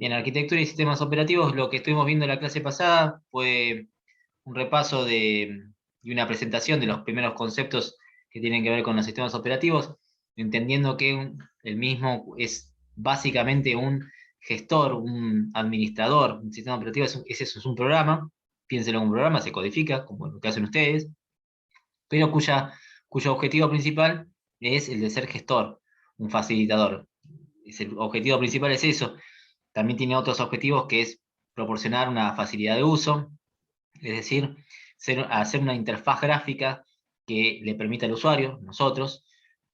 Bien, arquitectura y sistemas operativos, lo que estuvimos viendo en la clase pasada fue un repaso y una presentación de los primeros conceptos que tienen que ver con los sistemas operativos, entendiendo que el mismo es básicamente un gestor, un administrador. Un sistema operativo eso es un programa, piénselo en un programa, se codifica, como lo que hacen ustedes, pero cuyo objetivo principal es el de ser gestor, un facilitador. El objetivo principal es eso. También tiene otros objetivos que es proporcionar una facilidad de uso, es decir, hacer una interfaz gráfica que le permita al usuario, nosotros,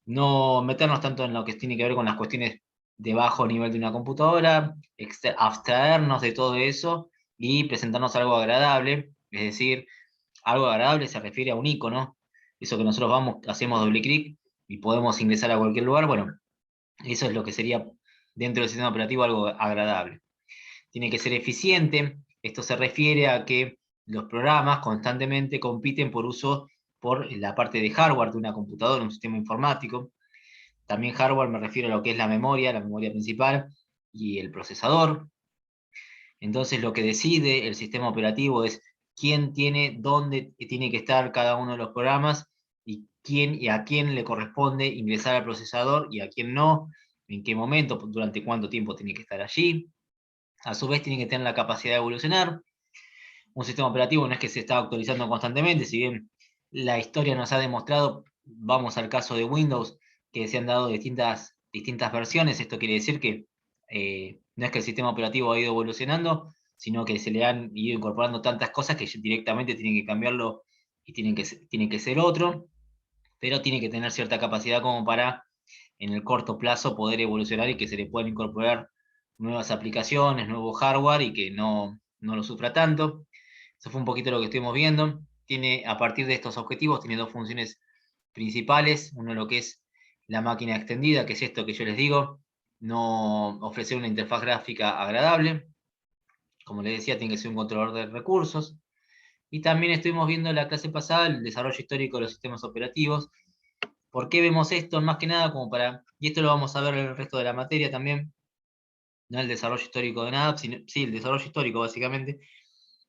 no meternos tanto en lo que tiene que ver con las cuestiones de bajo nivel de una computadora, abstraernos de todo eso y presentarnos algo agradable, es decir, algo agradable se refiere a un icono, eso que nosotros vamos, hacemos doble clic y podemos ingresar a cualquier lugar, bueno, eso es lo que sería dentro del sistema operativo algo agradable. Tiene que ser eficiente, esto se refiere a que los programas constantemente compiten por uso por la parte de hardware de una computadora, un sistema informático. También hardware me refiero a lo que es la memoria principal y el procesador. Entonces lo que decide el sistema operativo es quién tiene, dónde tiene que estar cada uno de los programas y quién y a quién le corresponde ingresar al procesador y a quién no, en qué momento, durante cuánto tiempo tiene que estar allí. A su vez tiene que tener la capacidad de evolucionar. Un sistema operativo no es que se está actualizando constantemente, si bien la historia nos ha demostrado, vamos al caso de Windows, que se han dado distintas versiones. Esto quiere decir que no es que el sistema operativo ha ido evolucionando, sino que se le han ido incorporando tantas cosas que directamente tienen que cambiarlo y tiene que ser otro, pero tiene que tener cierta capacidad como para en el corto plazo poder evolucionar y que se le puedan incorporar nuevas aplicaciones, nuevo hardware y que no lo sufra tanto. Eso fue un poquito lo que estuvimos viendo. Tiene, a partir de estos objetivos, tiene dos funciones principales. Uno lo que es la máquina extendida, que es esto que yo les digo, no ofrecer una interfaz gráfica agradable. Como les decía, tiene que ser un controlador de recursos. Y también estuvimos viendo en la clase pasada el desarrollo histórico de los sistemas operativos. ¿Por qué vemos esto? Más que nada como para, y esto lo vamos a ver en el resto de la materia también, no el desarrollo histórico de nada, sino, sí, el desarrollo histórico básicamente,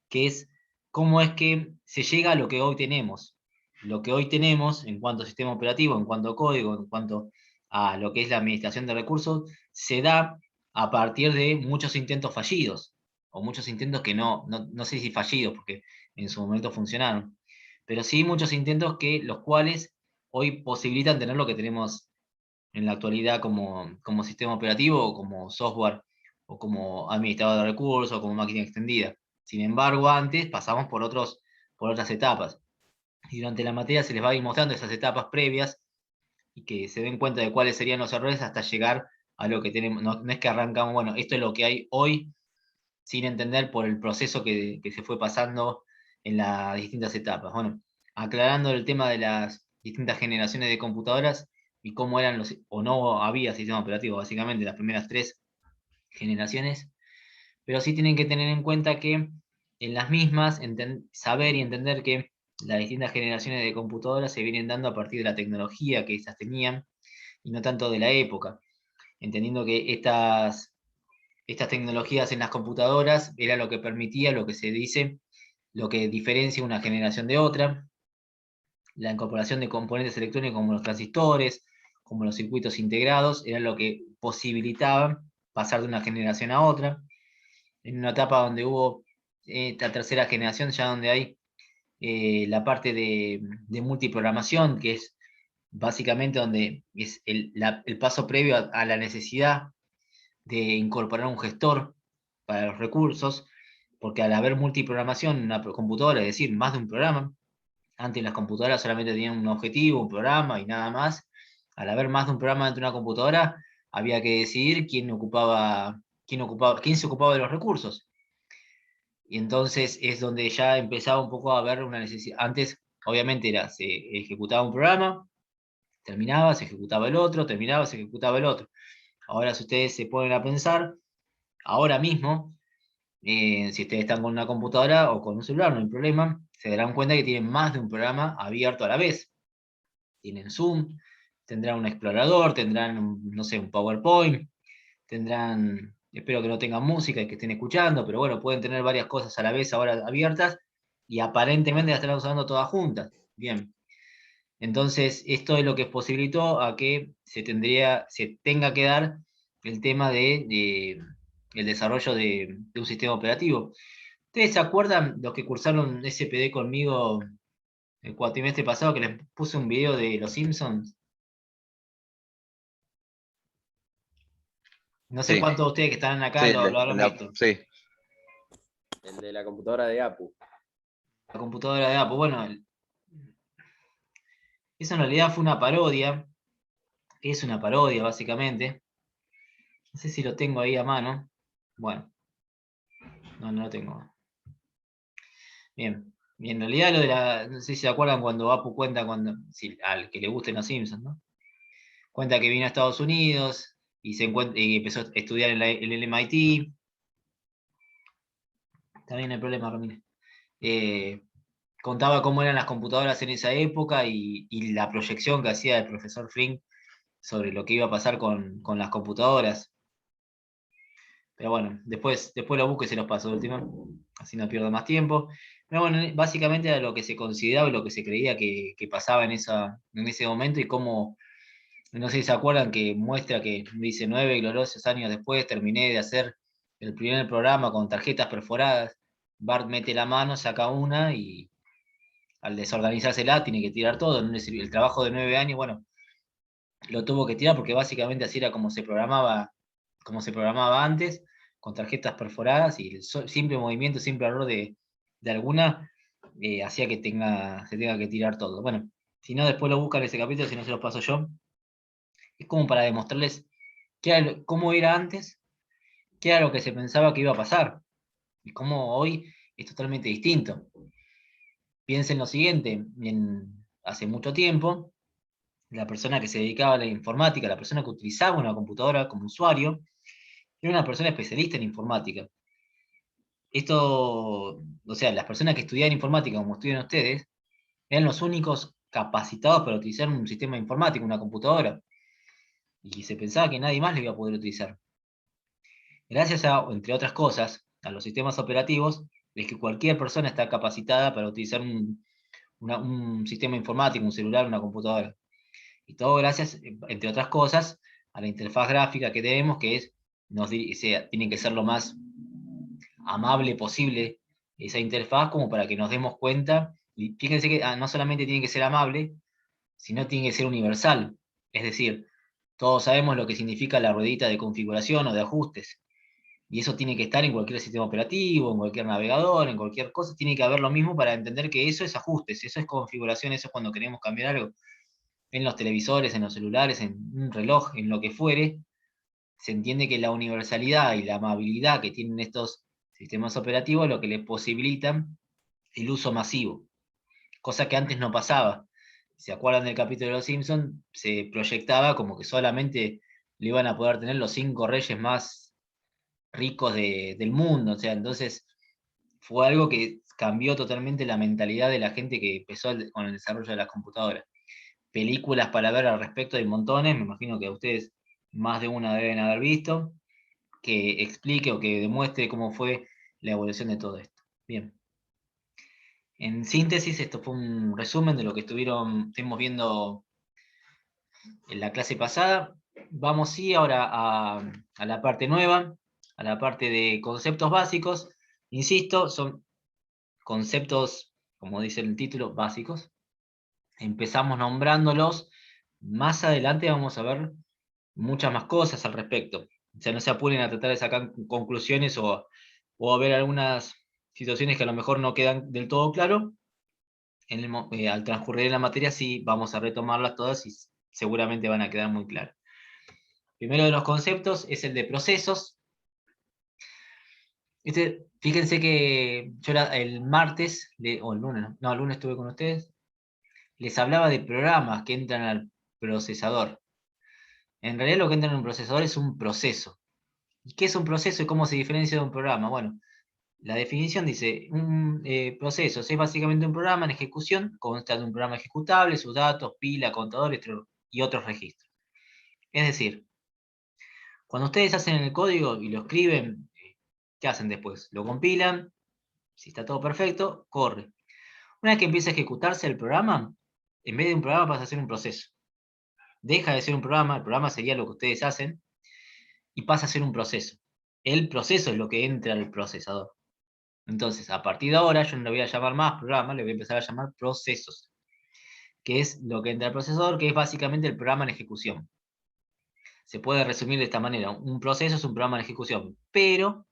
que es cómo es que se llega a lo que hoy tenemos. Lo que hoy tenemos en cuanto a sistema operativo, en cuanto a código, en cuanto a lo que es la administración de recursos, se da a partir de muchos intentos fallidos, o muchos intentos que no sé si fallidos, porque en su momento funcionaron, pero sí muchos intentos que los cuales hoy posibilitan tener lo que tenemos en la actualidad como sistema operativo, o como software, o como administrador de recursos, o como máquina extendida. Sin embargo, antes pasamos por otras etapas. Y durante la materia se les va a ir mostrando esas etapas previas y que se den cuenta de cuáles serían los errores hasta llegar a lo que tenemos. No es que arrancamos, bueno, esto es lo que hay hoy, sin entender por el proceso que se fue pasando en las distintas etapas. Bueno, aclarando el tema de las distintas generaciones de computadoras y cómo eran o no había sistema operativo, básicamente las primeras tres generaciones, pero sí tienen que tener en cuenta que en las mismas, saber y entender que las distintas generaciones de computadoras se vienen dando a partir de la tecnología que estas tenían y no tanto de la época, entendiendo que estas tecnologías en las computadoras era lo que permitía, lo que se dice, lo que diferencia una generación de otra, la incorporación de componentes electrónicos como los transistores, como los circuitos integrados, era lo que posibilitaba pasar de una generación a otra. En una etapa donde hubo esta tercera generación, ya donde hay la parte de multiprogramación, que es básicamente donde es el paso previo a la necesidad de incorporar un gestor para los recursos, porque al haber multiprogramación en una computadora, es decir, más de un programa, antes las computadoras solamente tenían un objetivo, un programa y nada más. Al haber más de un programa dentro de una computadora, había que decidir quién se ocupaba de los recursos. Y entonces es donde ya empezaba un poco a haber una necesidad. Antes, obviamente, se ejecutaba un programa, terminaba, se ejecutaba el otro, terminaba, se ejecutaba el otro. Ahora, si ustedes se ponen a pensar, ahora mismo, si ustedes están con una computadora o con un celular, no hay problema, se darán cuenta que tienen más de un programa abierto a la vez. Tienen Zoom, tendrán un explorador, tendrán, no sé, un PowerPoint, tendrán Espero que no tengan música y que estén escuchando, pero bueno, pueden tener varias cosas a la vez ahora abiertas y aparentemente las están usando todas juntas. Bien. Entonces, esto es lo que posibilitó a que se tenga que dar el tema de el desarrollo de un sistema operativo. ¿Ustedes se acuerdan los que cursaron SPD conmigo el cuatrimestre pasado que les puse un video de Los Simpsons? No sé Sí, cuántos de ustedes que están acá sí, lo habrán visto. sí. El de la computadora de Apu. La computadora de Apple. Bueno, eso en realidad fue una parodia. Es una parodia, básicamente. No sé si lo tengo ahí a mano. Bueno, no lo tengo. Bien. Y en realidad lo de la. No sé si se acuerdan cuando Apu cuenta cuando. Si, al que le gusten los Simpsons, ¿no? Cuenta que vino a Estados Unidos y empezó a estudiar en el MIT. También el problema, Ramírez. Eh, Contaba cómo eran las computadoras en esa época y la proyección que hacía el profesor Flink sobre lo que iba a pasar con las computadoras. Pero bueno, después lo busco y se los paso de última, así no pierdo más tiempo. Pero bueno, básicamente era lo que se consideraba y lo que se creía que pasaba en ese momento y cómo, no sé si se acuerdan que muestra que dice 9 gloriosos años después terminé de hacer el primer programa con tarjetas perforadas. Bart mete la mano, saca una y al desorganizársela tiene que tirar todo. No le sirvió. El trabajo de 9 años, bueno, lo tuvo que tirar porque básicamente así era como se programaba antes, con tarjetas perforadas y el simple movimiento, simple error de alguna hacía que se tenga que tirar todo. Bueno, si no, después lo buscan ese capítulo, si no se los paso yo. Es como para demostrarles cómo era antes, qué era lo que se pensaba que iba a pasar y cómo hoy es totalmente distinto. Piensen lo siguiente, hace mucho tiempo, la persona que se dedicaba a la informática, la persona que utilizaba una computadora como usuario, era una persona especialista en informática. Esto, o sea, las personas que estudiaban informática como estudian ustedes, eran los únicos capacitados para utilizar un sistema informático, una computadora. Y se pensaba que nadie más lo iba a poder utilizar. Gracias a, entre otras cosas, a los sistemas operativos, es que cualquier persona está capacitada para utilizar un sistema informático, un celular, una computadora. Y todo gracias, entre otras cosas, a la interfaz gráfica que tenemos, que tiene que ser lo más amable posible esa interfaz como para que nos demos cuenta. Y fíjense que no solamente tiene que ser amable, sino tiene que ser universal. Es decir, todos sabemos lo que significa la ruedita de configuración o de ajustes. Y eso tiene que estar en cualquier sistema operativo, en cualquier navegador, en cualquier cosa. Tiene que haber lo mismo para entender que eso es ajustes, eso es configuración, eso es cuando queremos cambiar algo. En los televisores, en los celulares, en un reloj, en lo que fuere, se entiende que la universalidad y la amabilidad que tienen estos sistemas operativos es lo que les posibilitan el uso masivo, cosa que antes no pasaba. Si se acuerdan del capítulo de Los Simpsons, se proyectaba como que solamente le iban a poder tener los 5 reyes más ricos del mundo. O sea, entonces fue algo que cambió totalmente la mentalidad de la gente que empezó con el desarrollo de las computadoras. Películas para ver al respecto hay montones, me imagino que a ustedes más de una deben haber visto, que explique o que demuestre cómo fue la evolución de todo esto. Bien. En síntesis, esto fue un resumen de lo que estuvimos viendo en la clase pasada. Vamos sí ahora a la parte nueva, a la parte de conceptos básicos. Insisto, son conceptos, como dice el título, básicos. Empezamos nombrándolos. Más adelante vamos a ver muchas más cosas al respecto. O sea, no se apuren a tratar de sacar conclusiones o a ver algunas situaciones que a lo mejor no quedan del todo claro. Al transcurrir la materia sí vamos a retomarlas todas y seguramente van a quedar muy claras. Primero de los conceptos es el de procesos. Fíjense que yo el martes, o el lunes, no, el lunes estuve con ustedes, les hablaba de programas que entran al procesador. En realidad lo que entra en un procesador es un proceso. ¿Y qué es un proceso y cómo se diferencia de un programa? Bueno, la definición dice, un proceso es básicamente un programa en ejecución, consta de un programa ejecutable, sus datos, pila, contador y otros registros. Es decir, Cuando ustedes hacen el código y lo escriben, ¿qué hacen después? Lo compilan, si está todo perfecto, corre. Una vez que empieza a ejecutarse el programa, en vez de un programa pasa a ser un proceso. Deja de ser un programa, el programa sería lo que ustedes hacen, y pasa a ser un proceso. El proceso es lo que entra al procesador. Entonces, a partir de ahora, yo no le voy a llamar más programa, le voy a empezar a llamar procesos, que es lo que entra al procesador, que es básicamente el programa en ejecución. Se puede resumir de esta manera: un proceso es un programa en ejecución, pero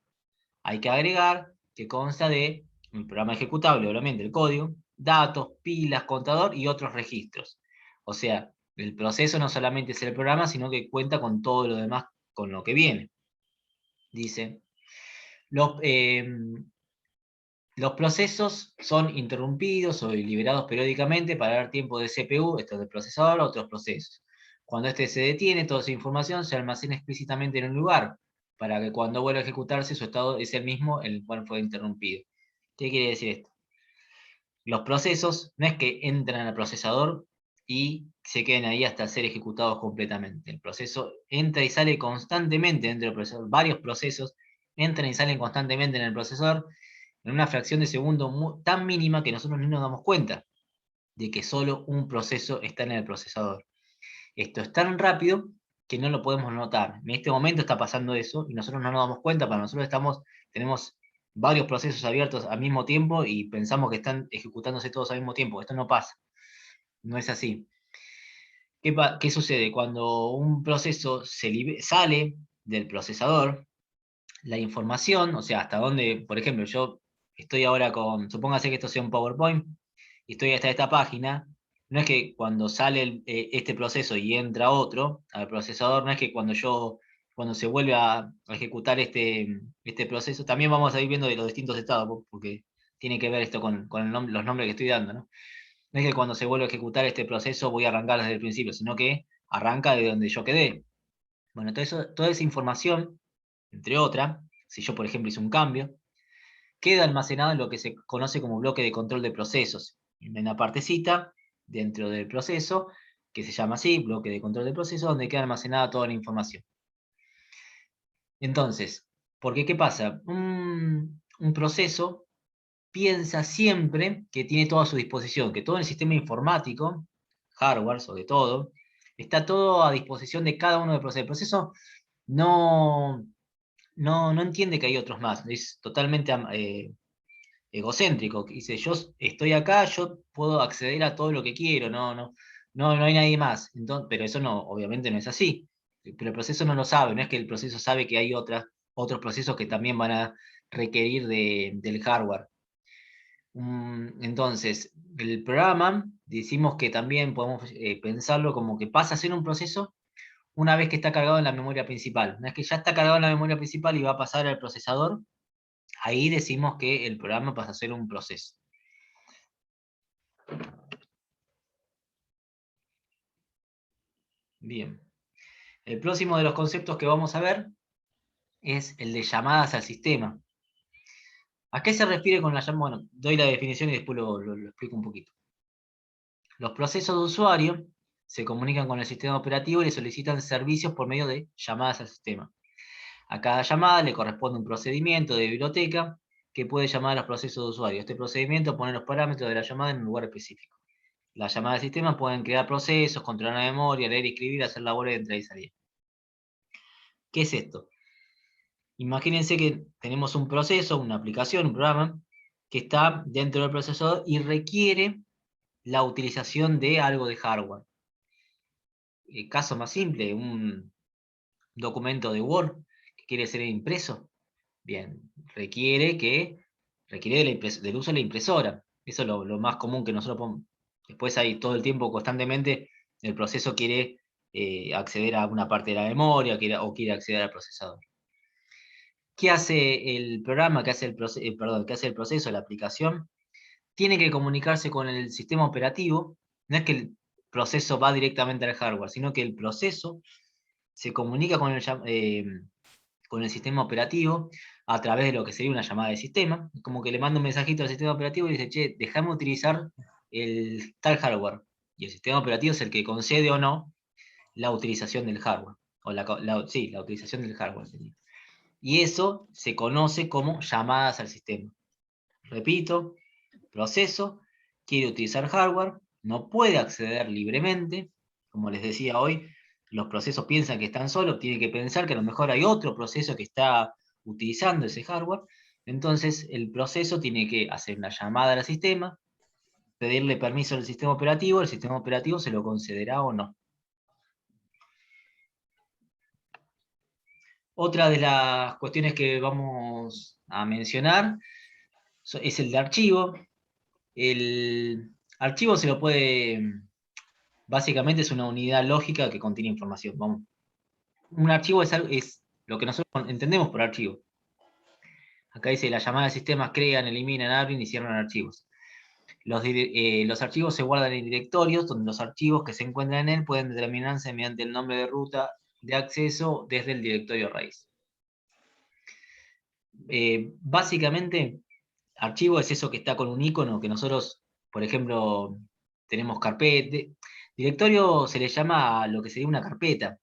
hay que agregar que consta de un programa ejecutable, obviamente el código, datos, pilas, contador y otros registros. O sea, el proceso no solamente es el programa, sino que cuenta con todo lo demás con lo que viene. Dice, los procesos son interrumpidos o liberados periódicamente para dar tiempo de CPU, esto es del procesador, a otros procesos. Cuando este se detiene, toda esa información se almacena explícitamente en un lugar, para que cuando vuelva a ejecutarse su estado es el mismo en el cual fue interrumpido. ¿Qué quiere decir esto? Los procesos no es que entran al procesador y se queden ahí hasta ser ejecutados completamente. El proceso entra y sale constantemente dentro del procesador. Varios procesos entran y salen constantemente en el procesador en una fracción de segundo tan mínima que nosotros ni nos damos cuenta de que solo un proceso está en el procesador. Esto es tan rápido que no lo podemos notar. En este momento está pasando eso y nosotros no nos damos cuenta. Para nosotros tenemos varios procesos abiertos al mismo tiempo y pensamos que están ejecutándose todos al mismo tiempo. Esto no pasa, no es así. ¿Qué sucede? Cuando un proceso sale del procesador, la información, o sea, hasta dónde, por ejemplo, yo estoy ahora supóngase que esto sea un PowerPoint, y estoy hasta esta página, no es que cuando sale este proceso y entra otro al procesador, no es que cuando se vuelve a ejecutar este proceso, también vamos a ir viendo de los distintos estados, porque tiene que ver esto con los nombres que estoy dando, ¿no? No es que cuando se vuelve a ejecutar este proceso voy a arrancar desde el principio, sino que arranca de donde yo quedé. Bueno, toda esa información, entre otras, si yo, por ejemplo, hice un cambio, queda almacenado en lo que se conoce como bloque de control de procesos. En una partecita dentro del proceso, que se llama así, bloque de control de procesos, donde queda almacenada toda la información. Entonces, porque ¿qué pasa? Un proceso piensa siempre que tiene todo a su disposición, que todo el sistema informático, hardware sobre todo, está todo a disposición de cada uno de los procesos. El proceso no, no entiende que hay otros más, es totalmente egocéntrico, que dice, yo estoy acá, yo puedo acceder a todo lo que quiero, no hay nadie más. Entonces, pero eso no, obviamente no es así. Pero el proceso no lo sabe, no es que el proceso sabe que hay otros procesos que también van a requerir del hardware. Entonces, el programa, decimos que también podemos pensarlo como que pasa a ser un proceso una vez que está cargado en la memoria principal. Una vez que ya está cargado en la memoria principal y va a pasar al procesador, ahí decimos que el programa pasa a ser un proceso. Bien. El próximo de los conceptos que vamos a ver es el de llamadas al sistema. ¿A qué se refiere con la llamada? Bueno, doy la definición y después lo explico un poquito. Los procesos de usuario se comunican con el sistema operativo y le solicitan servicios por medio de llamadas al sistema. A cada llamada le corresponde un procedimiento de biblioteca que puede llamar a los procesos de usuario. Este procedimiento pone los parámetros de la llamada en un lugar específico. Las llamadas al sistema pueden crear procesos, controlar la memoria, leer y escribir, hacer labores de entrada y salida. ¿Qué es esto? Imagínense que tenemos un proceso, una aplicación, un programa, que está dentro del procesador y requiere la utilización de algo de hardware. El caso más simple, un documento de Word que quiere ser impreso. Bien, requiere del uso de la impresora. Eso es lo más común que nosotros podemos. Después hay todo el tiempo, constantemente, el proceso quiere acceder a una parte de la memoria o quiere acceder al procesador. ¿Qué hace el programa? ¿Qué hace ¿qué hace el proceso, la aplicación? Tiene que comunicarse con el sistema operativo. No es que el proceso va directamente al hardware, sino que el proceso se comunica con el sistema operativo a través de lo que sería una llamada de sistema. Como que le manda un mensajito al sistema operativo y dice, che, déjame utilizar el tal hardware. Y el sistema operativo es el que concede o no la utilización del hardware. o sí, la utilización del hardware sería. Y eso se conoce como llamadas al sistema. Repito, proceso quiere utilizar hardware, no puede acceder libremente, como les decía hoy, los procesos piensan que están solos, tienen que pensar que a lo mejor hay otro proceso que está utilizando ese hardware, entonces el proceso tiene que hacer una llamada al sistema, pedirle permiso al sistema operativo, el sistema operativo se lo concederá o no. Otra de las cuestiones que vamos a mencionar es el de archivo. El archivo se lo puede, básicamente es una unidad lógica que contiene información. Vamos. Un archivo es lo que nosotros entendemos por archivo. Acá dice, las llamadas de sistemas crean, eliminan, abren y cierran archivos. Los archivos se guardan en directorios, donde los archivos que se encuentran en él pueden determinarse mediante el nombre de ruta de acceso desde el directorio raíz. Básicamente, archivo es eso que está con un icono que nosotros, por ejemplo, tenemos carpeta. Directorio se le llama a lo que sería una carpeta.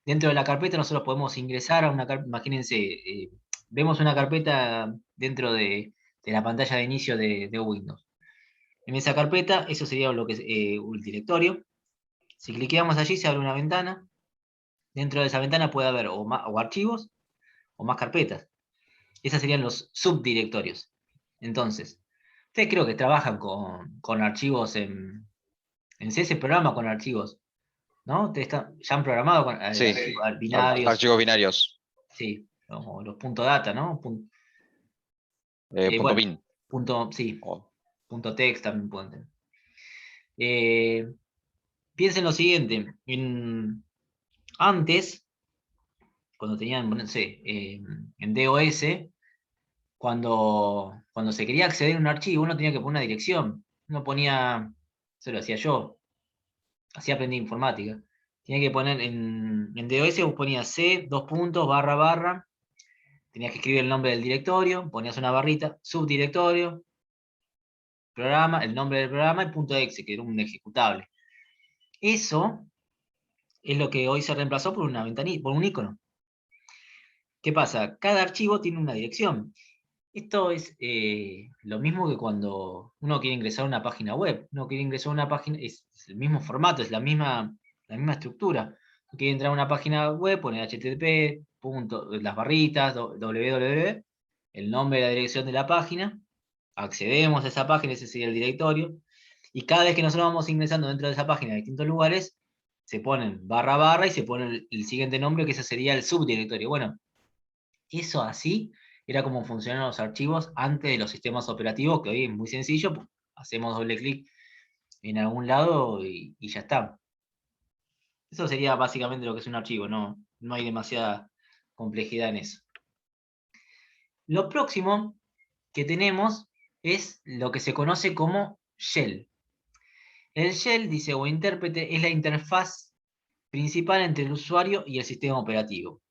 Dentro de la carpeta nosotros podemos ingresar a una carpeta, imagínense, vemos una carpeta dentro de la pantalla de inicio de Windows. En esa carpeta, eso sería lo que es un directorio. Si cliqueamos allí, se abre una ventana. Dentro de esa ventana puede haber o archivos o más carpetas. Esos serían los subdirectorios. Entonces, ustedes creo que trabajan con archivos en C, ese programa con archivos, ¿no? Ustedes ya han programado con Sí, archivos binarios, archivos binarios. sí, como los .data, ¿no? Punto Bueno, bin. sí, Oh. .text también pueden tener. Piensen lo siguiente, antes, cuando tenían, no sé, en DOS, cuando se quería acceder a un archivo, uno tenía que poner una dirección. Uno ponía, eso lo hacía yo, así aprendí informática. Tenía que poner en DOS, vos ponías C, dos puntos, barra, barra, tenías que escribir el nombre del directorio, ponías una barrita, subdirectorio, programa, el nombre del programa y .exe, que era un ejecutable. Eso es lo que hoy se reemplazó por una ventanita, por un icono. ¿Qué pasa? Cada archivo tiene una dirección. Esto es lo mismo que cuando uno quiere ingresar a una página web. Uno quiere ingresar a una página, es el mismo formato, es la misma estructura. Uno quiere entrar a una página web, pone http, las barritas, www, el nombre de la dirección de la página, accedemos a esa página, ese sería el directorio, y cada vez que nosotros vamos ingresando dentro de esa página en distintos lugares, se ponen barra barra y se pone el siguiente nombre, que ese sería el subdirectorio. Bueno, eso así era como funcionaban los archivos antes de los sistemas operativos, que hoy es muy sencillo, pues, hacemos doble clic en algún lado y ya está. Eso sería básicamente lo que es un archivo, no hay demasiada complejidad en eso. Lo próximo que tenemos es lo que se conoce como shell. El shell, dice, o intérprete, es la interfaz principal entre el usuario y el sistema operativo.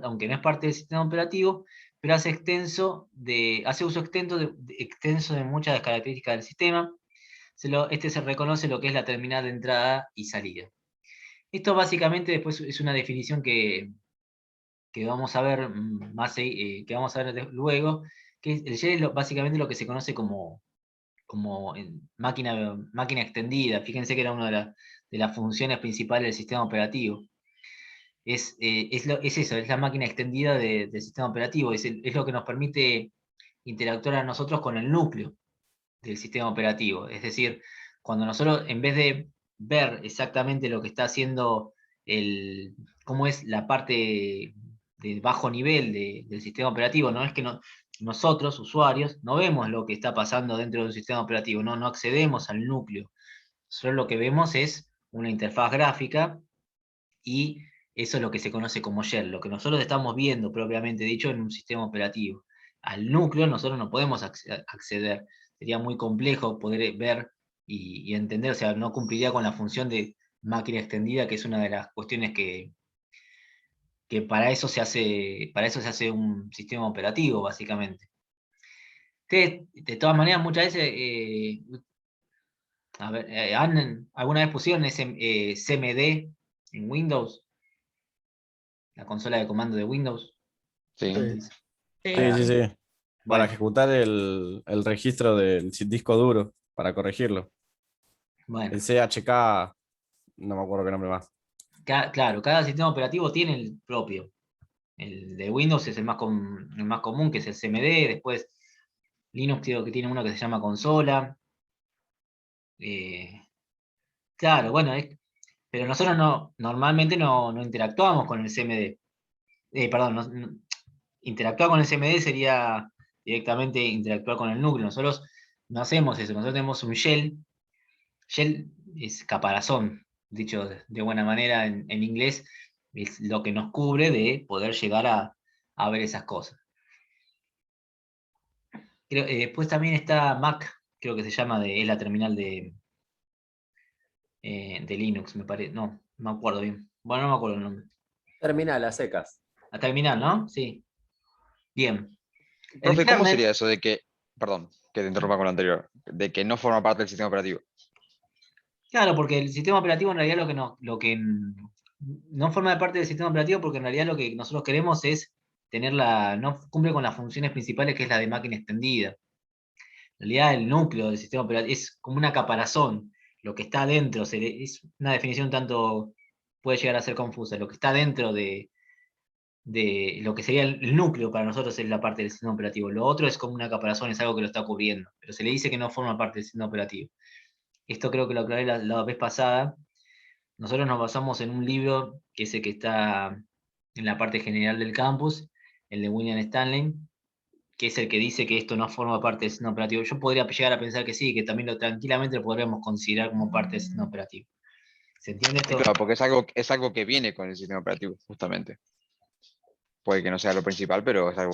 Aunque no es parte del sistema operativo, pero hace uso extenso de muchas características del sistema. Este se reconoce lo que es la terminal de entrada y salida. Esto básicamente después es una definición que vamos a ver que vamos a ver luego, que el shell es básicamente lo que se conoce como máquina extendida. Fíjense que era una de las funciones principales del sistema operativo. Es eso, es la máquina extendida del sistema operativo, es lo que nos permite interactuar a nosotros con el núcleo del sistema operativo. Es decir, cuando nosotros, en vez de ver exactamente lo que está haciendo cómo es la parte de bajo nivel del sistema operativo, no es que nosotros, usuarios, no vemos lo que está pasando dentro de un sistema operativo, no accedemos al núcleo. Solo lo que vemos es una interfaz gráfica y eso es lo que se conoce como shell, lo que nosotros estamos viendo propiamente dicho en un sistema operativo. Al núcleo nosotros no podemos acceder, sería muy complejo poder ver y entender, o sea, no cumpliría con la función de máquina extendida, que es una de las cuestiones que para eso se hace un sistema operativo, básicamente. De todas maneras, muchas veces, alguna vez pusieron ese CMD en Windows. la consola de comando de Windows. Sí. Sí. Sí, sí, sí. Para Bueno, ejecutar el registro del disco duro, para corregirlo. bueno. El CHK, no me acuerdo qué nombre más. Claro, cada sistema operativo tiene el propio. El de Windows es el más común, que es el CMD. Después Linux creo que tiene uno que se llama consola. Eh, claro, bueno, pero nosotros normalmente no interactuamos con el CMD. Perdón, interactuar con el CMD sería directamente interactuar con el núcleo. Nosotros no hacemos eso, nosotros tenemos un shell. Shell es caparazón, dicho de buena manera en inglés, es lo que nos cubre de poder llegar a ver esas cosas. Después también está Mac, creo que se llama, es la terminal de Linux, me parece. No me acuerdo bien. Bueno, no me acuerdo el nombre. Terminal a secas. La terminal, ¿no? Sí. Bien. El Profe, ¿cómo kernel, sería eso de que, perdón, que te interrumpa con lo anterior, de que no forma parte del sistema operativo? claro, porque el sistema operativo en realidad no forma parte del sistema operativo porque en realidad lo que nosotros queremos es no cumple con las funciones principales que es la de máquina extendida. En realidad el núcleo del sistema operativo es como una caparazón, lo que está dentro, es una definición tanto, puede llegar a ser confusa, lo que está dentro de lo que sería el núcleo para nosotros es la parte del sistema operativo, lo otro es como una caparazón, es algo que lo está cubriendo, pero se le dice que no forma parte del sistema operativo. Esto creo que lo aclaré la vez pasada. Nosotros nos basamos en un libro que es el que está en la parte general del campus, el de William Stanley, que es el que dice que esto no forma parte del sistema operativo. Yo podría llegar a pensar que sí, que también tranquilamente lo podríamos considerar como parte del sistema operativo. ¿Se entiende Sí, esto? claro, porque es algo que viene con el sistema operativo, justamente. Puede que no sea lo principal, pero es algo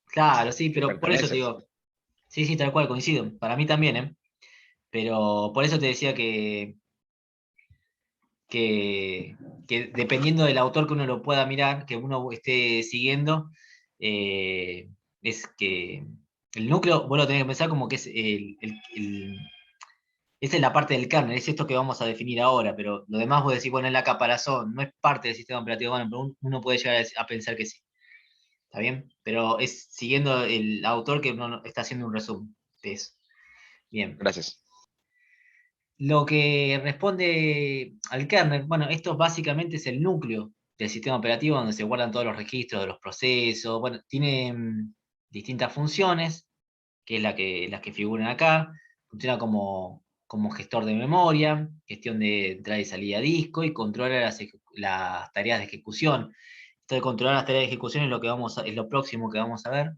Claro, sí, que pero por eso te pertenece. digo, sí, sí, tal cual, coincido. Para mí también, ¿eh? Pero por eso te decía que, que dependiendo del autor que uno lo pueda mirar, que uno esté siguiendo, eh, es que el núcleo, vos lo tenés que pensar como que es esa es la parte del kernel, es esto que vamos a definir ahora, pero lo demás vos decís, bueno, es la caparazón, no es parte del sistema operativo, bueno, pero uno puede llegar a pensar que sí. ¿Está bien? Pero es siguiendo el autor que uno está haciendo un resumen de eso. Bien. Gracias. Lo que responde al kernel, bueno, esto básicamente es el núcleo del sistema operativo donde se guardan todos los registros de los procesos. Bueno, tiene distintas funciones, que es las que figuran acá. Funciona como gestor de memoria, gestión de entrada y salida a disco y controla las tareas de ejecución. Esto de controlar las tareas de ejecución es es lo próximo que vamos a ver,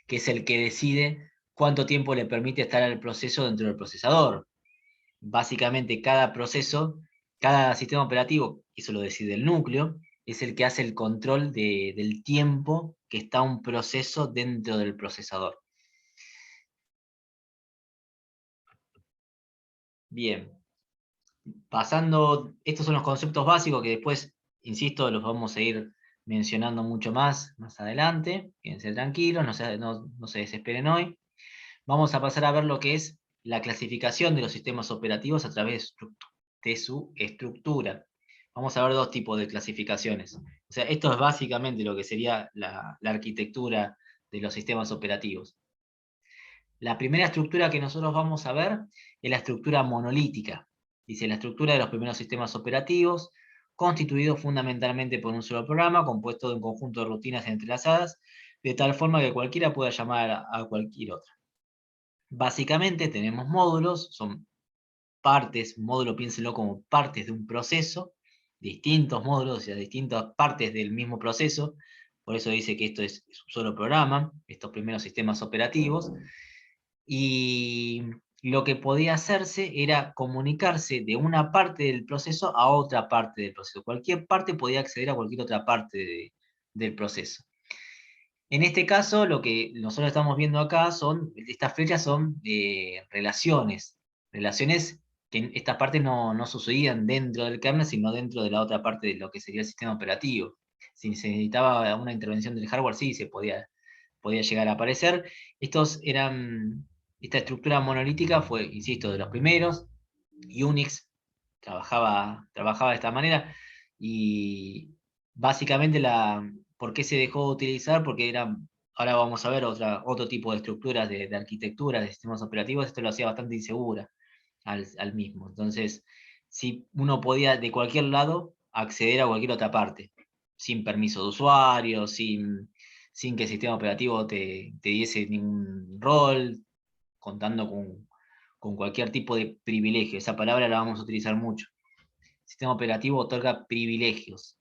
que es el que decide cuánto tiempo le permite estar al proceso dentro del procesador. Básicamente cada proceso, cada sistema operativo, eso lo decide el núcleo, es el que hace el control del tiempo que está un proceso dentro del procesador. Bien, pasando, estos son los conceptos básicos que después, insisto, los vamos a ir mencionando mucho más adelante. Quédense tranquilos, no se desesperen hoy. Vamos a pasar a ver lo que es la clasificación de los sistemas operativos a través de su estructura. Vamos a ver dos tipos de clasificaciones. O sea, esto es básicamente lo que sería la arquitectura de los sistemas operativos. La primera estructura que nosotros vamos a ver es la estructura monolítica. Dice, la estructura de los primeros sistemas operativos, constituido fundamentalmente por un solo programa, compuesto de un conjunto de rutinas entrelazadas, de tal forma que cualquiera pueda llamar a cualquier otra. Básicamente tenemos módulos, son partes, módulo piénsenlo como partes de un proceso, distintos módulos, o sea, distintas partes del mismo proceso, por eso dice que esto es un solo programa, estos primeros sistemas operativos, y lo que podía hacerse era comunicarse de una parte del proceso a otra parte del proceso. Cualquier parte podía acceder a cualquier otra parte del proceso. En este caso, lo que nosotros estamos viendo acá estas flechas son relaciones que en estas partes no sucedían dentro del kernel, sino dentro de la otra parte de lo que sería el sistema operativo. Si se necesitaba una intervención del hardware, sí, podía llegar a aparecer. Esta estructura monolítica fue, insisto, de los primeros. Unix trabajaba de esta manera, y básicamente, ¿por qué se dejó de utilizar? Porque ahora vamos a ver otro tipo de estructuras de arquitectura, de sistemas operativos, esto lo hacía bastante insegura al mismo. Entonces, si uno podía de cualquier lado acceder a cualquier otra parte, sin permiso de usuario, sin que el sistema operativo te diese ningún rol, contando con cualquier tipo de privilegio. Esa palabra la vamos a utilizar mucho. El sistema operativo otorga privilegios,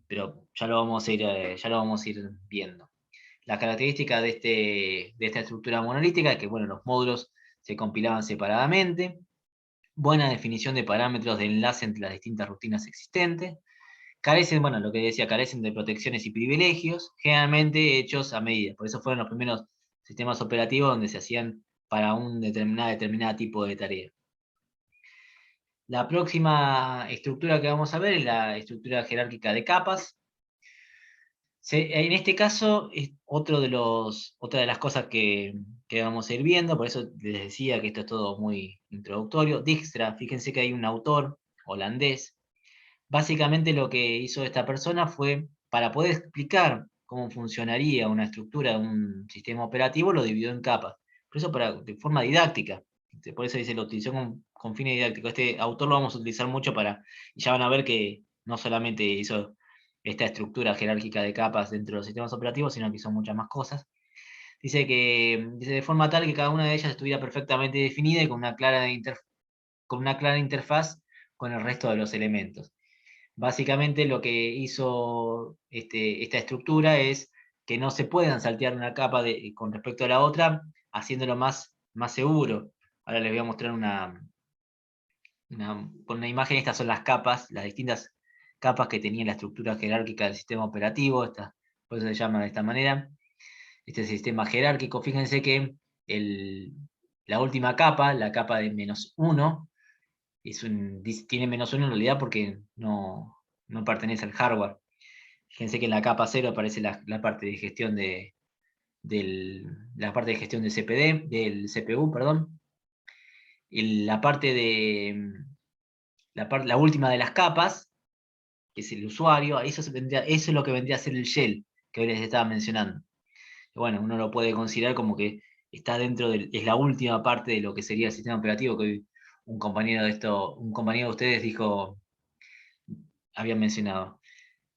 pero ya lo vamos a ir viendo. Las características de esta estructura monolítica es que, bueno, los módulos se compilaban separadamente, buena definición de parámetros de enlace entre las distintas rutinas existentes, carecen, bueno, lo que decía, carecen de protecciones y privilegios, generalmente hechos a medida. Por eso fueron los primeros sistemas operativos donde se hacían para un determinado tipo de tarea. La próxima estructura que vamos a ver es la estructura jerárquica de capas. En este caso es otra de las cosas que vamos a ir viendo, por eso les decía que esto es todo muy introductorio. Dijkstra, fíjense que hay un autor holandés. Básicamente lo que hizo esta persona fue, para poder explicar cómo funcionaría una estructura de un sistema operativo, lo dividió en capas. Por eso de forma didáctica. Por eso dice, lo utilizó con fines didácticos. Este autor lo vamos a utilizar mucho y ya van a ver que no solamente hizo esta estructura jerárquica de capas dentro de los sistemas operativos, sino que hizo muchas más cosas. Dice de forma tal que cada una de ellas estuviera perfectamente definida y con una clara interfaz con el resto de los elementos. Básicamente lo que hizo esta estructura es que no se puedan saltear una capa con respecto a la otra, haciéndolo más seguro. Ahora les voy a mostrar con una imagen. Estas son las capas, las distintas capas que tenía la estructura jerárquica del sistema operativo, por eso se llama de esta manera. Este sistema jerárquico, fíjense que la última capa, la capa de -1, tiene -1 en realidad porque no pertenece al hardware. Fíjense que en la capa 0 aparece la parte de gestión la parte de gestión del CPU, perdón. La parte la última de las capas, que es el usuario, eso es lo que vendría a ser el shell que hoy les estaba mencionando. Y bueno, uno lo puede considerar como que está es la última parte de lo que sería el sistema operativo, que hoy un compañero de ustedes había mencionado.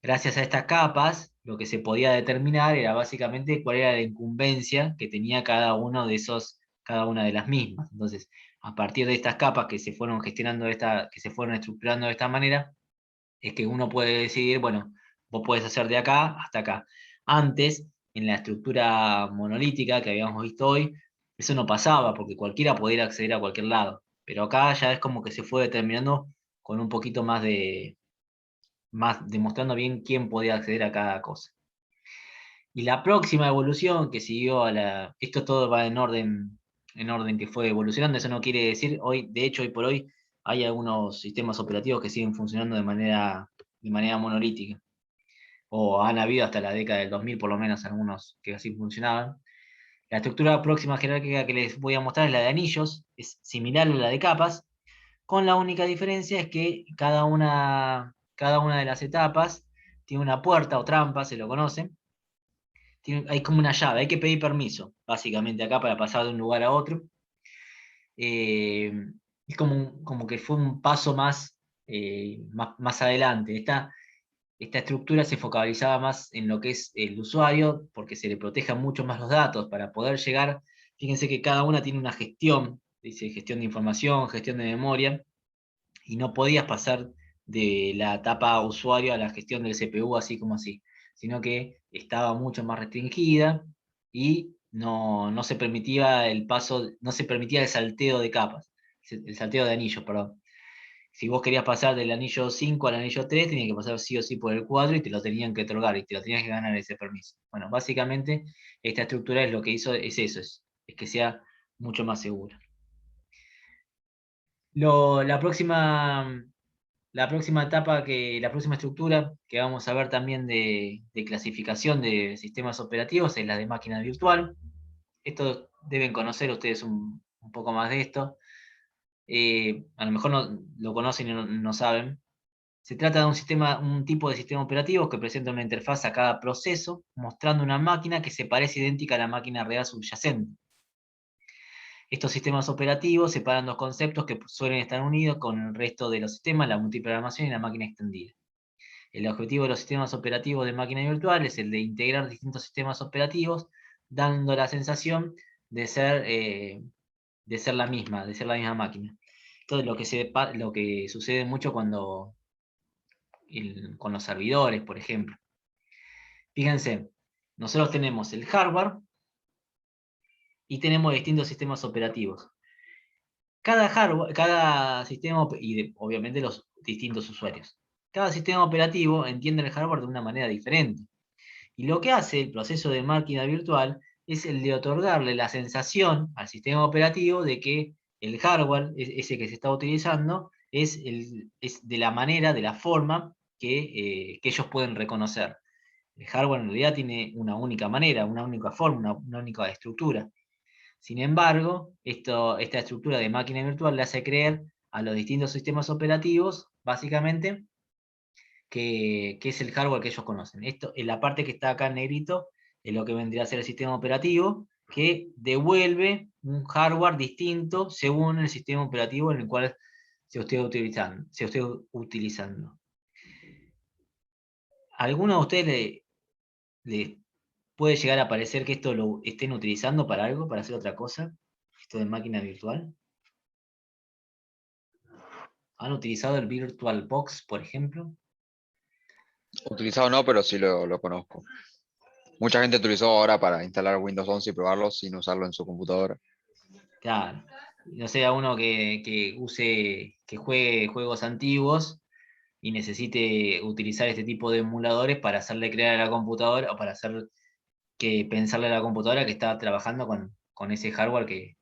Gracias a estas capas, lo que se podía determinar era básicamente cuál era la incumbencia que tenía cada una de las mismas. Entonces, a partir de estas capas que se fueron gestionando que se fueron estructurando de esta manera, es que uno puede decidir, bueno, vos podés hacer de acá hasta acá. Antes, en la estructura monolítica que habíamos visto hoy, eso no pasaba, porque cualquiera podía acceder a cualquier lado. Pero acá ya es como que se fue determinando con un poquito más demostrando bien quién podía acceder a cada cosa. Y la próxima evolución que siguió esto todo va en orden que fue evolucionando. Eso no quiere decir, de hecho, hoy por hoy, hay algunos sistemas operativos que siguen funcionando de manera monolítica. O han habido hasta la década del 2000, por lo menos, algunos que así funcionaban. La estructura próxima jerárquica que les voy a mostrar es la de anillos, es similar a la de capas, con la única diferencia es que cada una de las etapas tiene una puerta o trampa, se lo conoce. Hay como una llave, hay que pedir permiso, básicamente acá para pasar de un lugar a otro. Es como que fue un paso más adelante. Esta estructura se focalizaba más en lo que es el usuario, porque se le protejan mucho más los datos para poder llegar. Fíjense que cada una tiene una gestión, dice gestión de información, gestión de memoria, y no podías pasar de la etapa usuario a la gestión del CPU así como así, sino que estaba mucho más restringida y no se permitía el paso, no se permitía el salteo de capas, el salteo de anillos, perdón. Si vos querías pasar del anillo 5 al anillo 3, tenías que pasar sí o sí por el 4 y te lo tenían que otorgar y te lo tenías que ganar ese permiso. Bueno, básicamente esta estructura es lo que hizo, es eso, es que sea mucho más segura. La próxima la próxima estructura que vamos a ver también de clasificación de sistemas operativos es la de máquina virtual. Esto deben conocer ustedes un poco más de esto. A lo mejor no lo conocen y no saben. Se trata de un tipo de sistema operativo que presenta una interfaz a cada proceso, mostrando una máquina que se parece idéntica a la máquina real subyacente. Estos sistemas operativos separan dos conceptos que suelen estar unidos con el resto de los sistemas, la multiprogramación y la máquina extendida. El objetivo de los sistemas operativos de máquina virtual es el de integrar distintos sistemas operativos, dando la sensación de ser la misma máquina. Entonces, lo que sucede mucho con los servidores, por ejemplo. Fíjense, nosotros tenemos el hardware y tenemos distintos sistemas operativos. Cada sistema, y obviamente los distintos usuarios. Cada sistema operativo entiende el hardware de una manera diferente. Y lo que hace el proceso de máquina virtual es el de otorgarle la sensación al sistema operativo de que el hardware, ese que se está utilizando, es de la manera, de la forma que ellos pueden reconocer. El hardware en realidad tiene una única manera, una única forma, una única estructura. Sin embargo, esta estructura de máquina virtual le hace creer a los distintos sistemas operativos, básicamente, que es el hardware que ellos conocen. Esto, en la parte que está acá en negrito, es lo que vendría a ser el sistema operativo, que devuelve un hardware distinto según el sistema operativo en el cual se esté utilizando. ¿Alguno de ustedes le puede llegar a parecer que esto lo estén utilizando para algo, para hacer otra cosa? Esto de máquina virtual. ¿Han utilizado el VirtualBox, por ejemplo? Utilizado no, pero sí lo conozco. Mucha gente utilizó ahora para instalar Windows 11 y probarlo sin usarlo en su computadora. Claro. No sea uno que juegue juegos antiguos y necesite utilizar este tipo de emuladores para hacerle creer a la computadora o para hacer que pensarle a la computadora que está trabajando con ese hardware que,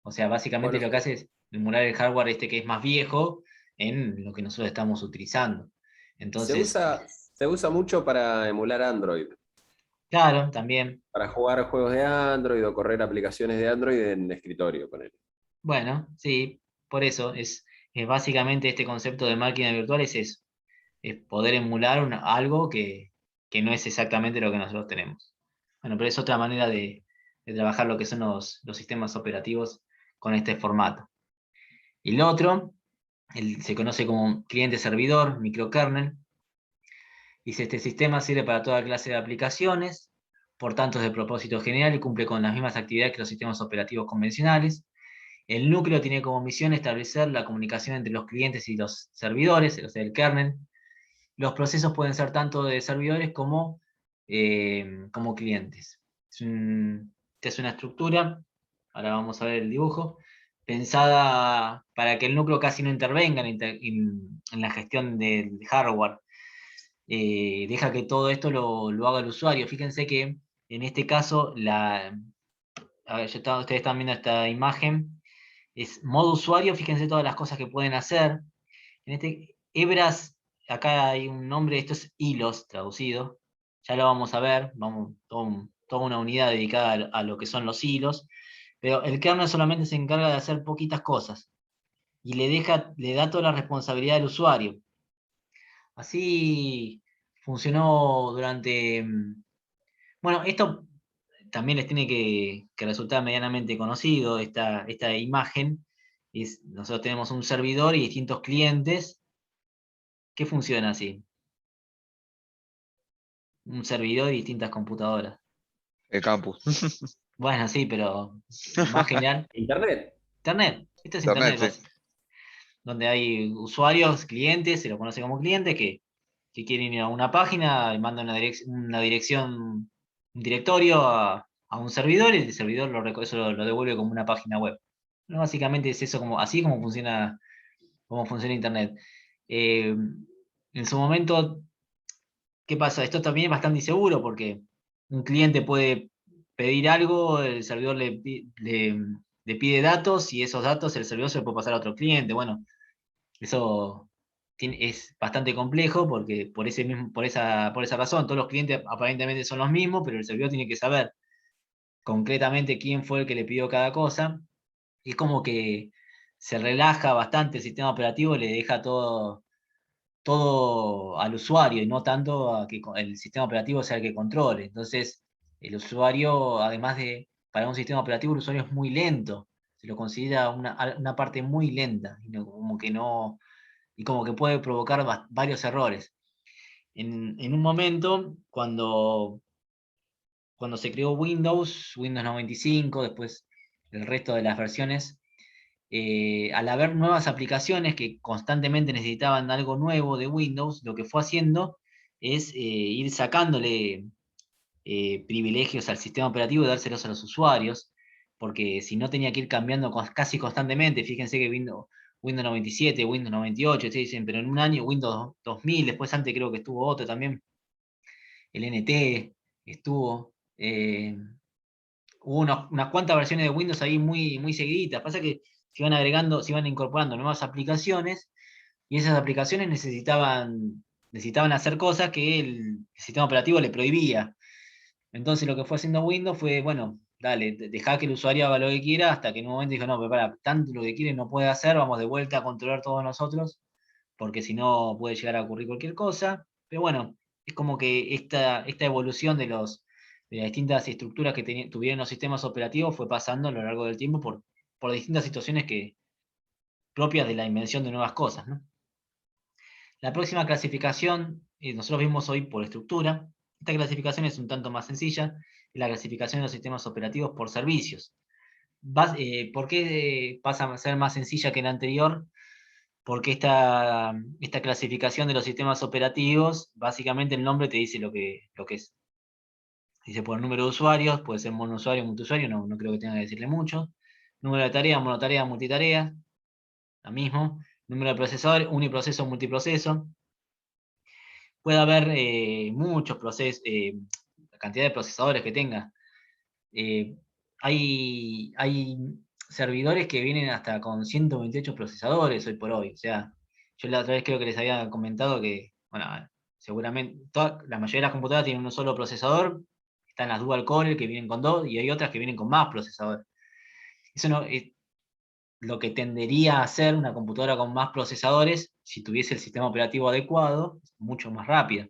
o sea, básicamente Bueno, lo que hace es emular el hardware que es más viejo en lo que nosotros estamos utilizando. se Entonces, usa, se usa mucho para emular Android, claro, también, para jugar juegos de Android o correr aplicaciones de Android en escritorio, ponele. bueno, sí, por eso es básicamente este concepto de máquina virtual es eso, es poder emular algo que no es exactamente lo que nosotros tenemos. Bueno, pero es otra manera de trabajar lo que son los sistemas operativos con este formato. Y el otro, se conoce como cliente-servidor, microkernel. Dice, este sistema sirve para toda clase de aplicaciones, por tanto es de propósito general y cumple con las mismas actividades que los sistemas operativos convencionales. El núcleo tiene como misión establecer la comunicación entre los clientes y los servidores, o sea, el kernel. Los procesos pueden ser tanto de servidores como clientes. Esta es una estructura, ahora vamos a ver el dibujo, pensada para que el núcleo casi no intervenga en la gestión del hardware. Deja que todo esto lo haga el usuario. Fíjense que en este caso, a ver, ustedes están viendo esta imagen, es modo usuario, fíjense todas las cosas que pueden hacer. En hebras, acá hay un nombre, esto es hilos traducido, ya lo vamos a ver, toda una unidad dedicada a lo que son los hilos, pero el kernel solamente se encarga de hacer poquitas cosas y le da toda la responsabilidad al usuario. Así funcionó bueno, esto también les tiene que resultar medianamente conocido, esta imagen. Nosotros tenemos un servidor y distintos clientes que funcionan así. Un servidor y distintas computadoras. El campus. Bueno, sí, pero más general, Internet. Internet. Esto es Internet, Internet, sí. donde hay usuarios, clientes, se lo conoce como clientes, que quieren ir a una página, y mandan una dirección, un directorio a un servidor, y el servidor eso lo devuelve como una página web. Bueno, básicamente es eso, así como funciona Internet. En su momento, ¿qué pasa? Esto también es bastante inseguro porque un cliente puede pedir algo, el servidor le pide datos y esos datos el servidor se los puede pasar a otro cliente. Bueno, eso es bastante complejo porque por esa razón todos los clientes aparentemente son los mismos, pero el servidor tiene que saber concretamente quién fue el que le pidió cada cosa. Es como que se relaja bastante el sistema operativo y le deja todo todo al usuario y no tanto a que el sistema operativo sea el que controle. Entonces, el usuario, además de, para un sistema operativo, el usuario es muy lento, se lo considera una parte muy lenta, como que no, y como que puede provocar varios errores. En un momento, cuando se creó Windows 95, después el resto de las versiones, al haber nuevas aplicaciones que constantemente necesitaban algo nuevo de Windows, lo que fue haciendo es ir sacándole privilegios al sistema operativo y dárselos a los usuarios, porque si no tenía que ir cambiando casi constantemente. Fíjense que Windows 97, Windows 98, ustedes dicen, pero en un año Windows 2000, después antes creo que estuvo otro también, el NT estuvo. Hubo unas cuantas versiones de Windows ahí muy, muy seguiditas. Pasa que se iban agregando, se iban incorporando nuevas aplicaciones y esas aplicaciones necesitaban hacer cosas que el sistema operativo le prohibía. Entonces lo que fue haciendo Windows fue, bueno, dale, dejá que el usuario haga lo que quiera, hasta que en un momento dijo, no, pero para, tanto lo que quiere no puede hacer, vamos de vuelta a controlar todos nosotros, porque si no puede llegar a ocurrir cualquier cosa. Pero bueno, es como que esta evolución de las distintas estructuras que tuvieron los sistemas operativos fue pasando a lo largo del tiempo por distintas situaciones propias de la invención de nuevas cosas, ¿no? La próxima clasificación, nosotros vimos hoy por estructura. Esta clasificación es un tanto más sencilla, es la clasificación de los sistemas operativos por servicios. ¿Por qué pasa a ser más sencilla que la anterior? Porque esta clasificación de los sistemas operativos, básicamente el nombre te dice lo que es. Dice por número de usuarios, puede ser monousuario, multiusuario, no creo que tenga que decirle mucho. Número de tareas, monotarea, multitarea, lo mismo. Número de procesadores, uniproceso, multiproceso. Puede haber muchos procesos, la cantidad de procesadores que tenga. Eh, hay servidores que vienen hasta con 128 procesadores hoy por hoy. O sea, yo la otra vez creo que les había comentado que, bueno, seguramente la mayoría de las computadoras tienen un solo procesador. Están las dual core que vienen con dos y hay otras que vienen con más procesadores. Eso no, lo que tendería a hacer una computadora con más procesadores, si tuviese el sistema operativo adecuado, mucho más rápida.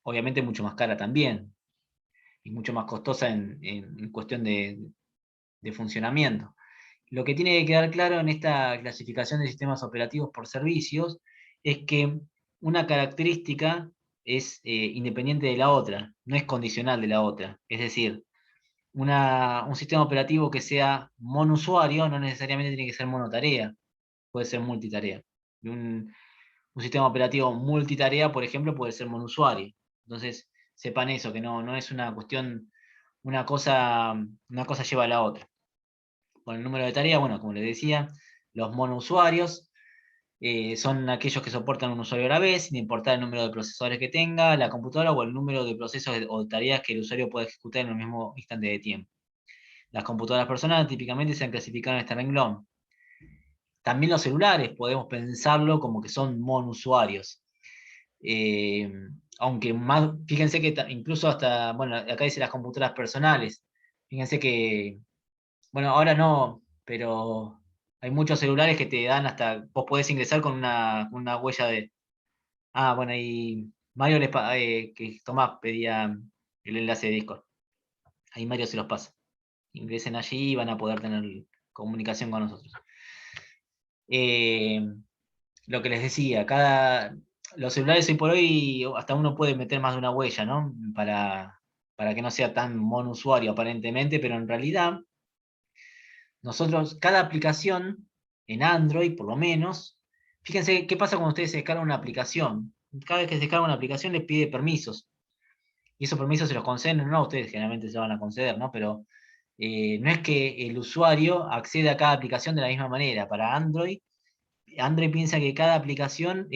Obviamente mucho más cara también, y mucho más costosa en cuestión de funcionamiento. Lo que tiene que quedar claro en esta clasificación de sistemas operativos por servicios es que una característica es independiente de la otra, no es condicional de la otra. Es decir, un sistema operativo que sea monousuario no necesariamente tiene que ser monotarea, puede ser multitarea. Un sistema operativo multitarea, por ejemplo, puede ser monousuario. Entonces, sepan eso, que no es una cuestión, una cosa lleva a la otra. Con el número de tareas, bueno, como les decía, los monousuarios son aquellos que soportan un usuario a la vez, sin importar el número de procesadores que tenga la computadora o el número de procesos o tareas que el usuario puede ejecutar en el mismo instante de tiempo. Las computadoras personales típicamente se han clasificado en este renglón. También los celulares podemos pensarlo como que son monusuarios. Aunque más, fíjense que incluso hasta, bueno, acá dice las computadoras personales. Fíjense que, bueno, ahora no, pero hay muchos celulares que te dan hasta, vos podés ingresar con una huella de... Ah, bueno, y Mario que Tomás pedía el enlace de Discord. Ahí Mario se los pasa. Ingresen allí y van a poder tener comunicación con nosotros. Lo que les decía, los celulares hoy por hoy hasta uno puede meter más de una huella, ¿no? Para que no sea tan monusuario aparentemente, pero en realidad nosotros, cada aplicación en Android por lo menos, fíjense qué pasa cuando ustedes se descargan una aplicación. Cada vez que se descarga una aplicación les pide permisos. Y esos permisos se los conceden, no, ustedes generalmente se los van a conceder, ¿no? Pero no es que el usuario accede a cada aplicación de la misma manera. Para Android piensa que cada aplicación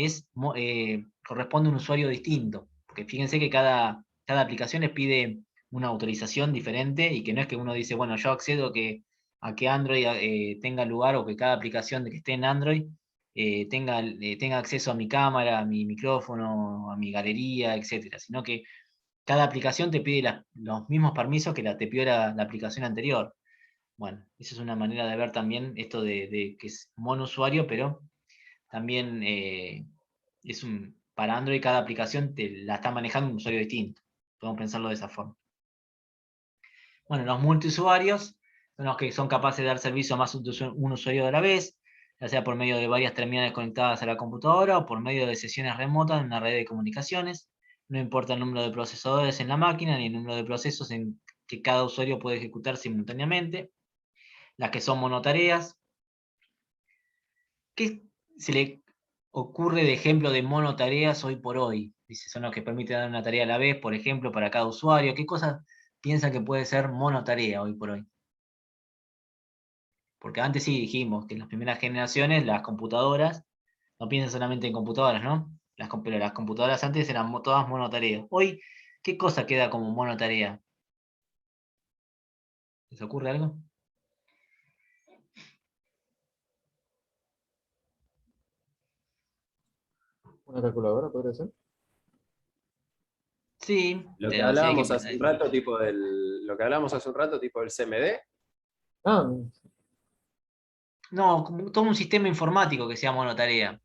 corresponde a un usuario distinto, porque fíjense que cada aplicación les pide una autorización diferente y que no es que uno dice, bueno, yo accedo a que Android tenga lugar o que cada aplicación que esté en Android tenga acceso a mi cámara, a mi micrófono, a mi galería, etcétera, sino que cada aplicación te pide los mismos permisos que te pidió la aplicación anterior. Bueno, esa es una manera de ver también esto de que es monusuario, pero también para Android cada aplicación la está manejando un usuario distinto. Podemos pensarlo de esa forma. Bueno, los multiusuarios son los que son capaces de dar servicio a más de un usuario a la vez, ya sea por medio de varias terminales conectadas a la computadora o por medio de sesiones remotas en una red de comunicaciones. No importa el número de procesadores en la máquina ni el número de procesos en que cada usuario puede ejecutar simultáneamente. Las que son monotareas. ¿Qué se le ocurre de ejemplo de monotareas hoy por hoy? Dice, son los que permiten dar una tarea a la vez, por ejemplo, para cada usuario. ¿Qué cosas piensa que puede ser monotarea hoy por hoy? Porque antes sí dijimos que en las primeras generaciones las computadoras, no piensan solamente en computadoras, ¿no? Pero las computadoras antes eran todas monotareas. Hoy, ¿qué cosa queda como monotarea? ¿Les ocurre algo? ¿Una calculadora podría ser? Sí, Lo que pero sí hay que hablábamos pensar. hace un rato, lo que hablábamos hace un rato, tipo del CMD. Ah, No, como todo un sistema informático que sea monotarea.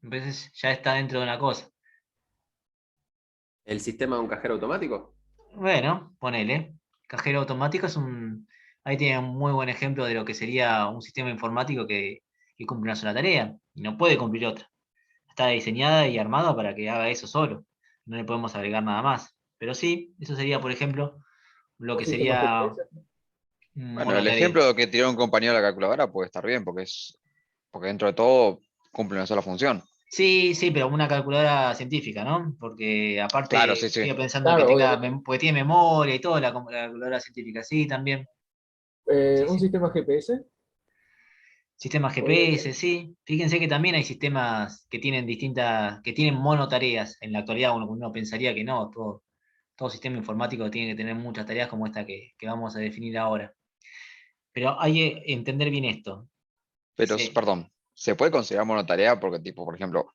Entonces ya está dentro de una cosa. El sistema de un cajero automático. Bueno, ponele. Cajero automático es un. Ahí tiene un muy buen ejemplo de lo que sería un sistema informático que cumple una sola tarea y no puede cumplir otra. Está diseñada y armada para que haga eso solo. No le podemos agregar nada más. Pero sí, eso sería, por ejemplo, lo un que sistema sería GPS. Bueno, el monotarea. ejemplo que tiró un compañero de la calculadora puede estar bien, porque dentro de todo cumple una sola función. Sí, sí, pero una calculadora científica, ¿no? Porque Claro, aparte sí, sí. sigo pensando que Claro, obviamente. porque tiene memoria y todo, la calculadora científica, sí, también. Sí, Un sí. sistema GPS Sistemas podría ser. GPS, sí. Fíjense que también hay sistemas que tienen monotareas. En la actualidad uno pensaría que no, todo sistema informático tiene que tener muchas tareas como esta que vamos a definir ahora. Pero hay que entender bien esto. Pero, Sí. perdón, ¿se puede considerar monotarea? Porque, tipo, por ejemplo,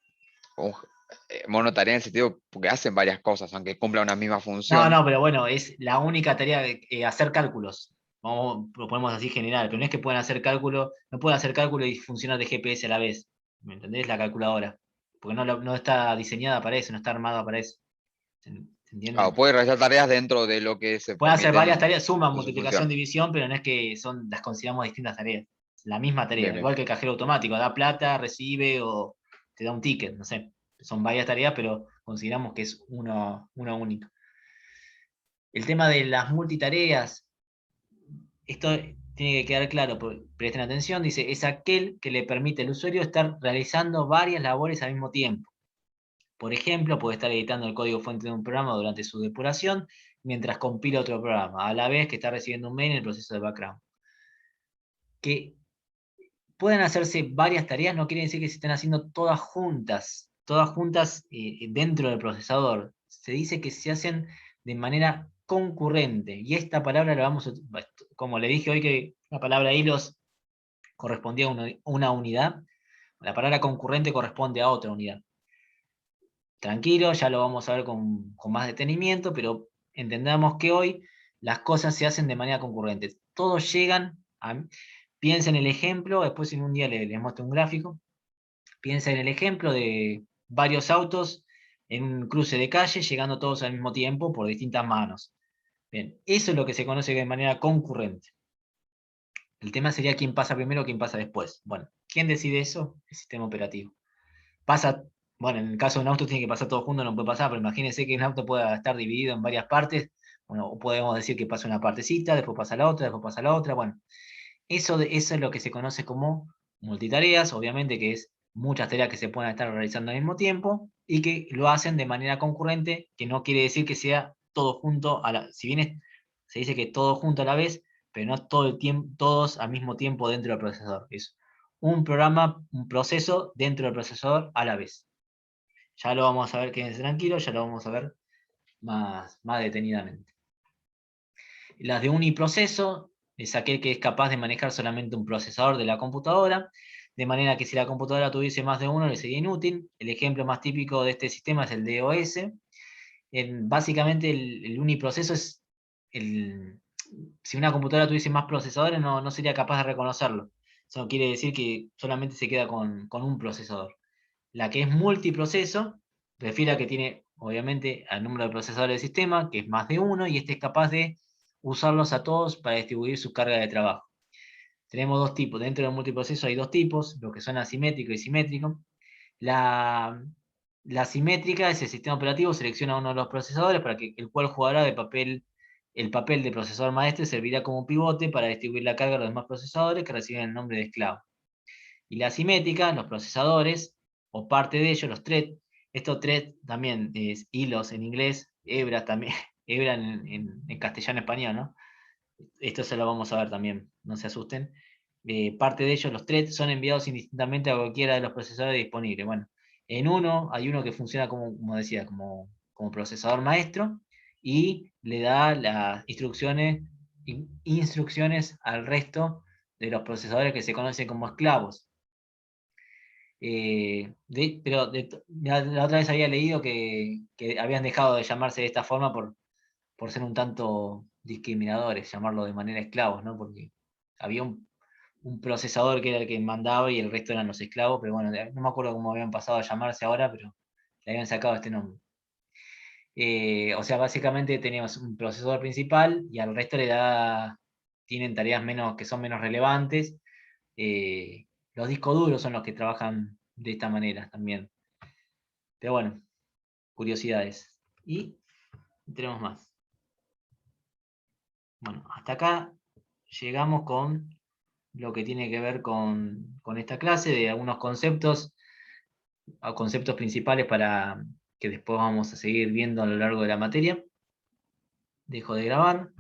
un- monotarea en el sentido porque hacen varias cosas, aunque cumplan una misma No, función. no, pero bueno, es la única tarea de hacer cálculos. Lo ponemos así general, pero no es que puedan hacer cálculo, no pueden hacer cálculo y funcionar de GPS a la vez. ¿Me entendés? La calculadora. Porque no está diseñada para eso, no está armada para eso. ¿Se Claro, entiende? puede realizar tareas dentro de lo que se Puede hacer varias permiten tareas, suma, de su multiplicación, función. división, pero no es que las consideramos distintas tareas. La misma Bien, tarea, bien. igual que el cajero automático, da plata, recibe o te da un ticket, no sé. Son varias tareas, pero consideramos que es una única. El tema de las multitareas, esto tiene que quedar claro, presten atención, dice, es aquel que le permite al usuario estar realizando varias labores al mismo tiempo. Por ejemplo, puede estar editando el código fuente de un programa durante su depuración mientras compila otro programa, a la vez que está recibiendo un mail en el proceso de background. Que puedan hacerse varias tareas no quiere decir que se estén haciendo todas juntas dentro del procesador. Se dice que se hacen de manera concurrente. Y esta palabra la vamos a, como le dije hoy que la palabra hilos correspondía a una unidad, la palabra concurrente corresponde a otra unidad. Tranquilo, ya lo vamos a ver con más detenimiento, pero entendamos que hoy las cosas se hacen de manera concurrente. Todos llegan a. Piensa en el ejemplo, después en un día les muestro un gráfico. Piensa en el ejemplo de varios autos en un cruce de calle, llegando todos al mismo tiempo por distintas manos. Bien, eso es lo que se conoce de manera concurrente. El tema sería quién pasa primero, quién pasa después. Bueno, ¿quién decide eso? El sistema operativo. Pasa, bueno, en el caso de un auto tiene que pasar todo junto, no puede pasar, pero imagínense que un auto pueda estar dividido en varias partes. Bueno, podemos decir que pasa una partecita, después pasa la otra, después pasa la otra. Bueno, eso es lo que se conoce como multitareas, obviamente que es muchas tareas que se pueden estar realizando al mismo tiempo y que lo hacen de manera concurrente, que no quiere decir que sea todo junto si bien se dice que todo junto a la vez, pero no todo el tiempo, todos al mismo tiempo dentro del procesador. Es un programa, un proceso dentro del procesador a la vez. Ya lo vamos a ver, quédense tranquilos, ya lo vamos a ver más detenidamente. Las de uniproceso es aquel que es capaz de manejar solamente un procesador de la computadora, de manera que si la computadora tuviese más de uno le sería inútil. El ejemplo más típico de este sistema es el DOS. Básicamente el uniproceso es si una computadora tuviese más procesadores no sería capaz de reconocerlo. Eso quiere decir que solamente se queda con un procesador. La que es multiproceso refiere a que tiene, obviamente, al número de procesadores del sistema, que es más de uno, y este es capaz de usarlos a todos para distribuir su carga de trabajo. Tenemos dos tipos. Dentro del multiproceso hay dos tipos, lo que son asimétrico y simétrico. La simétrica es el sistema operativo, selecciona uno de los procesadores para que el cual jugará el papel de procesador maestro y servirá como pivote para distribuir la carga a los demás procesadores que reciben el nombre de esclavo. Y la simétrica, los procesadores, o parte de ellos, los threads, estos threads también es hilos en inglés, hebras también, hebra en castellano-español, ¿no? Esto se lo vamos a ver también, no se asusten. Parte de ellos, los threads, son enviados indistintamente a cualquiera de los procesadores disponibles. Bueno, en uno hay uno que funciona como decía, como procesador maestro y le da las instrucciones al resto de los procesadores que se conocen como esclavos. La otra vez había leído que habían dejado de llamarse de esta forma por ser un tanto discriminadores, llamarlo de manera esclavos, ¿no? Porque había un procesador que era el que mandaba y el resto eran los esclavos, pero bueno, no me acuerdo cómo habían pasado a llamarse ahora, pero le habían sacado este nombre. O sea, básicamente teníamos un procesador principal y al resto tienen tareas que son menos relevantes. Los discos duros son los que trabajan de esta manera también. Pero bueno, curiosidades. Y tenemos más. Bueno, hasta acá llegamos con lo que tiene que ver con esta clase, de algunos conceptos, o conceptos principales para que después vamos a seguir viendo a lo largo de la materia. Dejo de grabar.